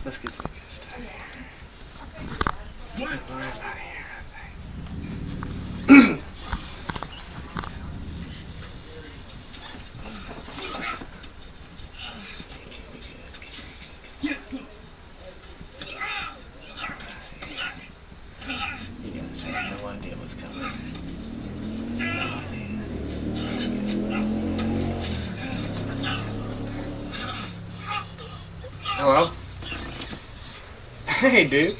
Let's get to the good stuff here. What? Right out of here, I think. You guys have no idea what's coming. No idea. Hello? Hey, dude.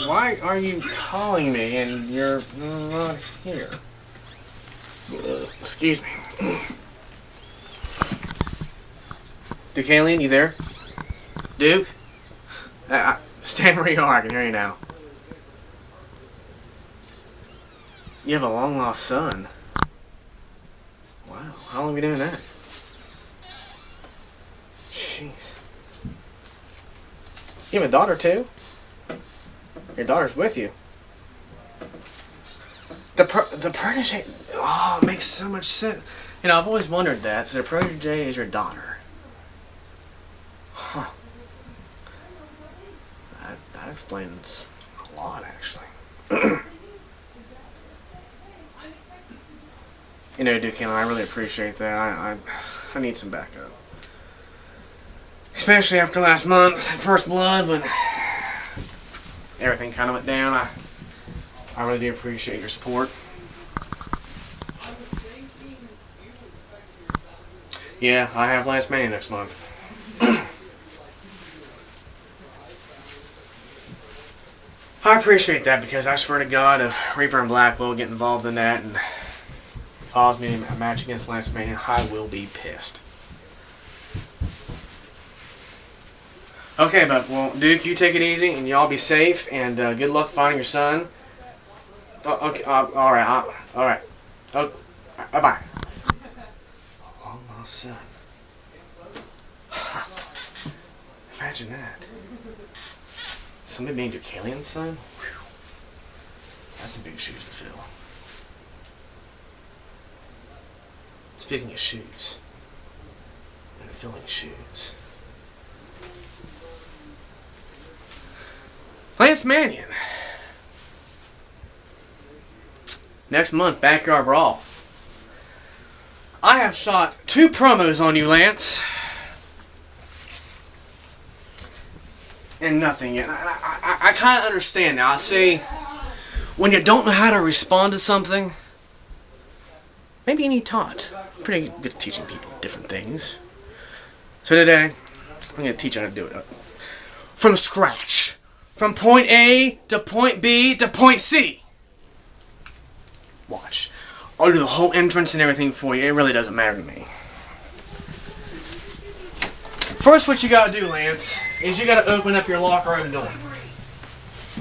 Why are you calling me and you're not here? Excuse me. Duke Alien, you there? Duke? Stand where you are, I can hear you now. You have a long lost son. Wow, how long have you been doing that? Jeez. You have a daughter too? Your daughter's with you. The protege. Oh, it makes so much sense. You know, I've always wondered that. So the protege is your daughter. Huh. That explains a lot, actually. You know, Duke Allen, I really appreciate that. I need some backup. Especially after last month, First Blood, when everything kind of went down. I really do appreciate your support. Yeah, I have Last Mania next month. I appreciate that because I swear to God, if Reaper and Blackwell get involved in that and cause me a match against Last Mania, I will be pissed. Okay, but well, Duke, you take it easy, and y'all be safe, and good luck finding your son. Oh, okay, all right, all right. Oh, bye-bye. Long lost son. Imagine that. Somebody being Duke Alien's son? Whew. That's some big shoes to fill. Speaking of shoes, and filling shoes. Lance Mannion. Next month, Backyard Brawl. I have shot 2 promos on you, Lance. And nothing yet. I kind of understand now. I see, when you don't know how to respond to something, maybe you need taught. I'm pretty good at teaching people different things. So today, I'm going to teach you how to do it from scratch. From point A to point B to point C. Watch. I'll do the whole entrance and everything for you. It really doesn't matter to me. First, what you gotta do, Lance, is you gotta open up your locker room door.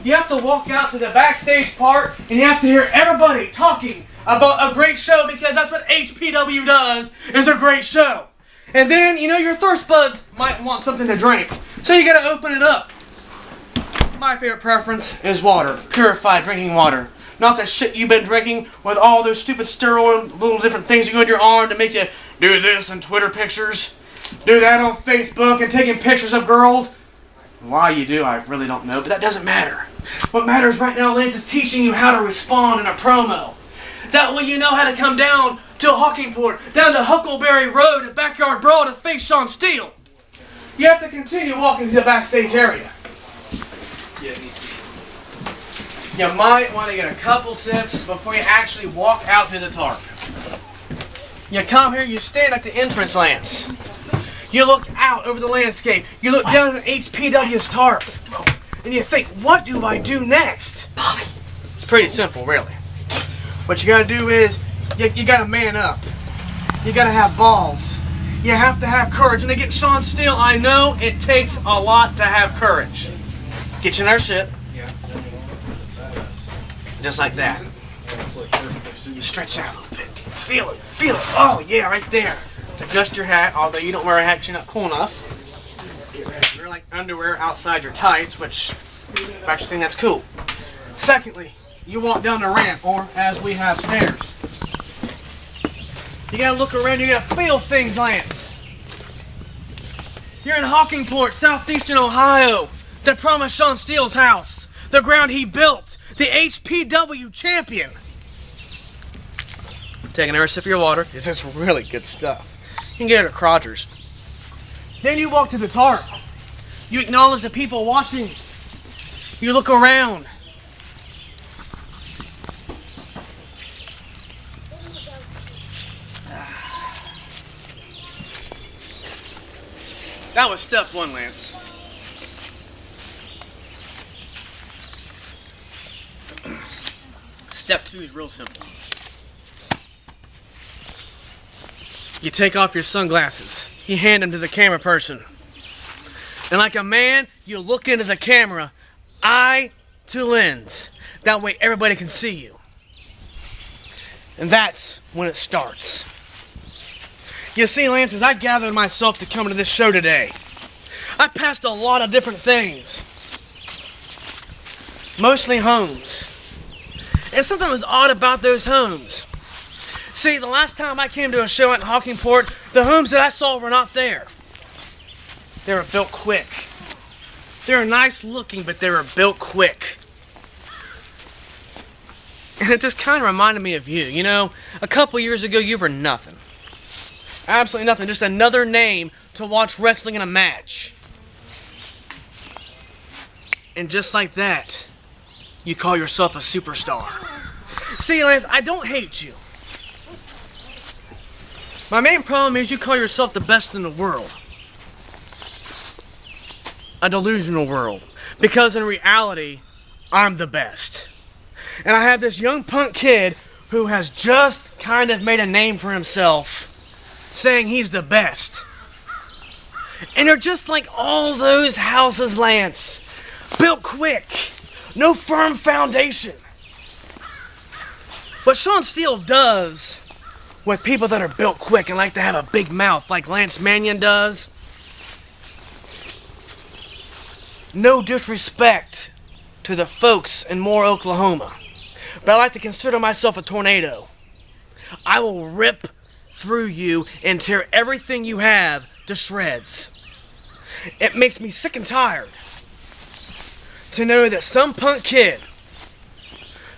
You have to walk out to the backstage part, and you have to hear everybody talking about a great show, because that's what HPW does, is a great show. And then, you know, your thirst buds might want something to drink. So you gotta open it up. My favorite preference is water. Purified drinking water. Not that shit you've been drinking with all those stupid steroid little different things you go in your arm to make you do this and Twitter pictures. Do that on Facebook and taking pictures of girls. Why you do, I really don't know, but that doesn't matter. What matters right now, Lance, is teaching you how to respond in a promo. That way you know how to come down to Hockingport, down to Huckleberry Road at Backyard Brawl to face Sean Steele. You have to continue walking to the backstage area. You might want to get a couple sips before you actually walk out to the tarp. You come here, you stand at the entrance, Lance. You look out over the landscape. You look down at HPW's tarp. And you think, what do I do next? It's pretty simple, really. What you gotta do is, you gotta man up. You gotta have balls. You have to have courage. And against Sean Steele, I know it takes a lot to have courage. Get you another sip. Just like that. You stretch out a little bit. Feel it. Feel it. Oh, yeah, right there. Adjust your hat, although you don't wear a hat because you're not cool enough. Wear like underwear outside your tights, which I actually think that's cool. Secondly, you walk down the ramp, or as we have stairs. You gotta look around, you gotta feel things, Lance. You're in Hockingport, southeastern Ohio. The promised Sean Steele's house. The ground he built. The HPW champion. Take another sip of your water. This is really good stuff. You can get it at Crogers. Then you walk to the tarp. You acknowledge the people watching. You look around. That was step one, Lance. Step two is real simple. You take off your sunglasses. You hand them to the camera person. And like a man, you look into the camera, eye to lens. That way everybody can see you. And that's when it starts. You see, Lance, as I gathered myself to come to this show today, I passed a lot of different things. Mostly homes. And something was odd about those homes. See, the last time I came to a show out in Hockingport, the homes that I saw were not there. They were built quick. They were nice looking, but they were built quick. And it just kind of reminded me of you. You know, a couple years ago, you were nothing. Absolutely nothing. Just another name to watch wrestling in a match. And just like that, you call yourself a superstar. See, Lance, I don't hate you. My main problem is you call yourself the best in the world. A delusional world. Because in reality, I'm the best. And I have this young punk kid who has just kind of made a name for himself, saying he's the best. And they're just like all those houses, Lance. Built quick. No firm foundation. What Sean Steele does with people that are built quick and like to have a big mouth like Lance Mannion does, no disrespect to the folks in Moore, Oklahoma, but I like to consider myself a tornado. I will rip through you and tear everything you have to shreds. It makes me sick and tired to know that some punk kid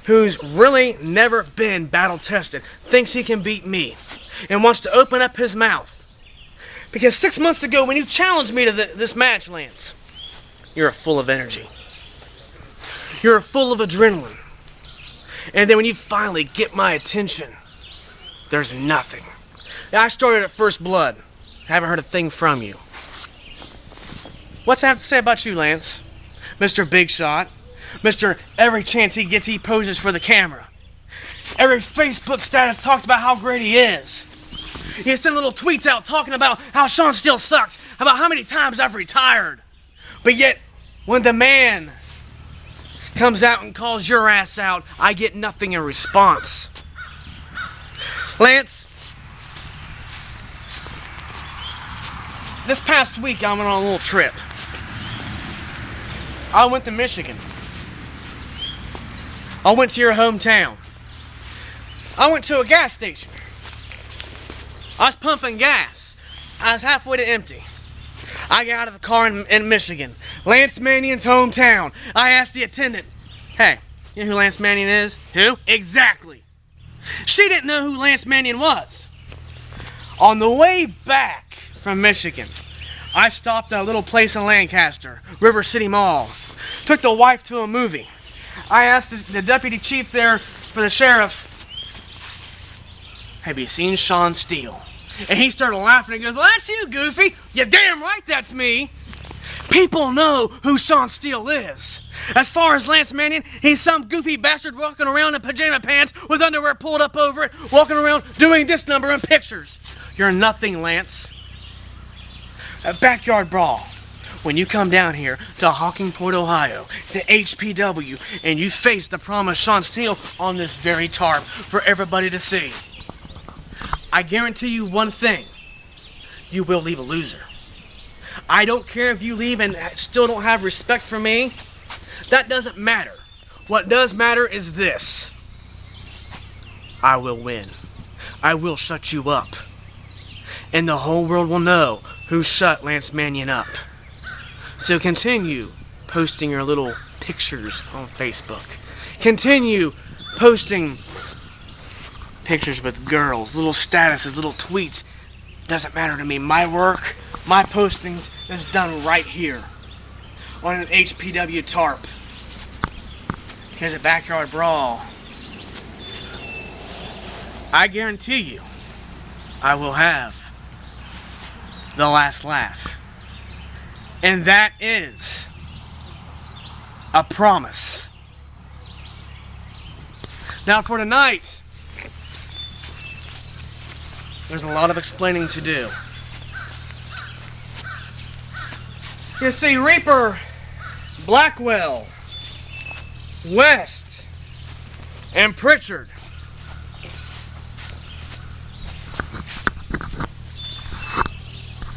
who's really never been battle tested thinks he can beat me and wants to open up his mouth. Because 6 months ago when you challenged me to this match, Lance, you're full of energy. You're full of adrenaline. And then when you finally get my attention, there's nothing. I started at First Blood. I haven't heard a thing from you. What's I have to say about you, Lance? Mr. Big Shot. Mr. Every chance he gets, he poses for the camera. Every Facebook status talks about how great he is. You send little tweets out talking about how Sean Steele sucks, about how many times I've retired. But yet, when the man comes out and calls your ass out, I get nothing in response. Lance, this past week I went on a little trip. I went to Michigan. I went to your hometown. I went to a gas station. I was pumping gas. I was halfway to empty. I got out of the car in Michigan. Lance Mannion's hometown. I asked the attendant, hey, you know who Lance Mannion is? Who? Exactly. She didn't know who Lance Mannion was. On the way back from Michigan, I stopped at a little place in Lancaster, River City Mall. Took the wife to a movie. I asked the deputy chief there for the sheriff, have you seen Sean Steele? And he started laughing and goes, well, that's you, Goofy. You're damn right that's me. People know who Sean Steele is. As far as Lance Mannion, he's some goofy bastard walking around in pajama pants with underwear pulled up over it, walking around doing this number in pictures. You're nothing, Lance. A backyard brawl. When you come down here to Hockingport, Ohio, the HPW, and you face the promised Sean Steele on this very tarp for everybody to see, I guarantee you one thing. You will leave a loser. I don't care if you leave and still don't have respect for me. That doesn't matter. What does matter is this. I will win. I will shut you up. And the whole world will know who shut Lance Mannion up. So continue posting your little pictures on Facebook. Continue posting pictures with girls, little statuses, little tweets. Doesn't matter to me. My work, my postings is done right here on an HPW tarp. Because at Backyard Brawl, I guarantee you, I will have the last laugh. And that is a promise. Now for tonight, there's a lot of explaining to do. You see, Reaper, Blackwell, West, and Pritchard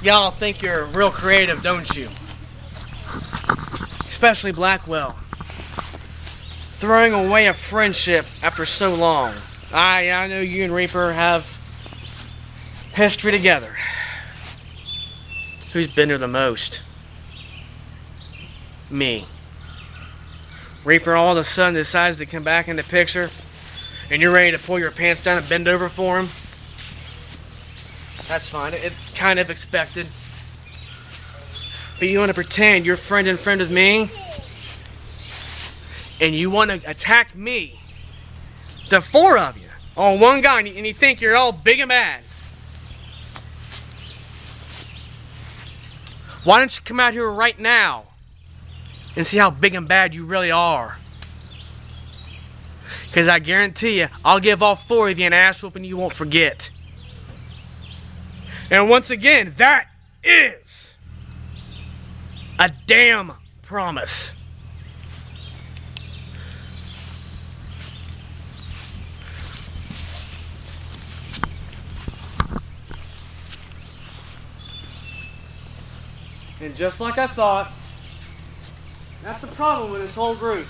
y'all think you're real creative, don't you? Especially Blackwell. Throwing away a friendship after so long. I know you and Reaper have history together. Who's been here the most? Me. Reaper all of a sudden decides to come back in the picture, and you're ready to pull your pants down and bend over for him. That's fine. It's kind of expected. But you want to pretend you're friend and friend with me, and you want to attack me, the four of you, on one guy, and you think you're all big and bad. Why don't you come out here right now and see how big and bad you really are? Because I guarantee you, I'll give all four of you an ass whooping you won't forget. And once again, that is a damn promise. And just like I thought, that's the problem with this whole group.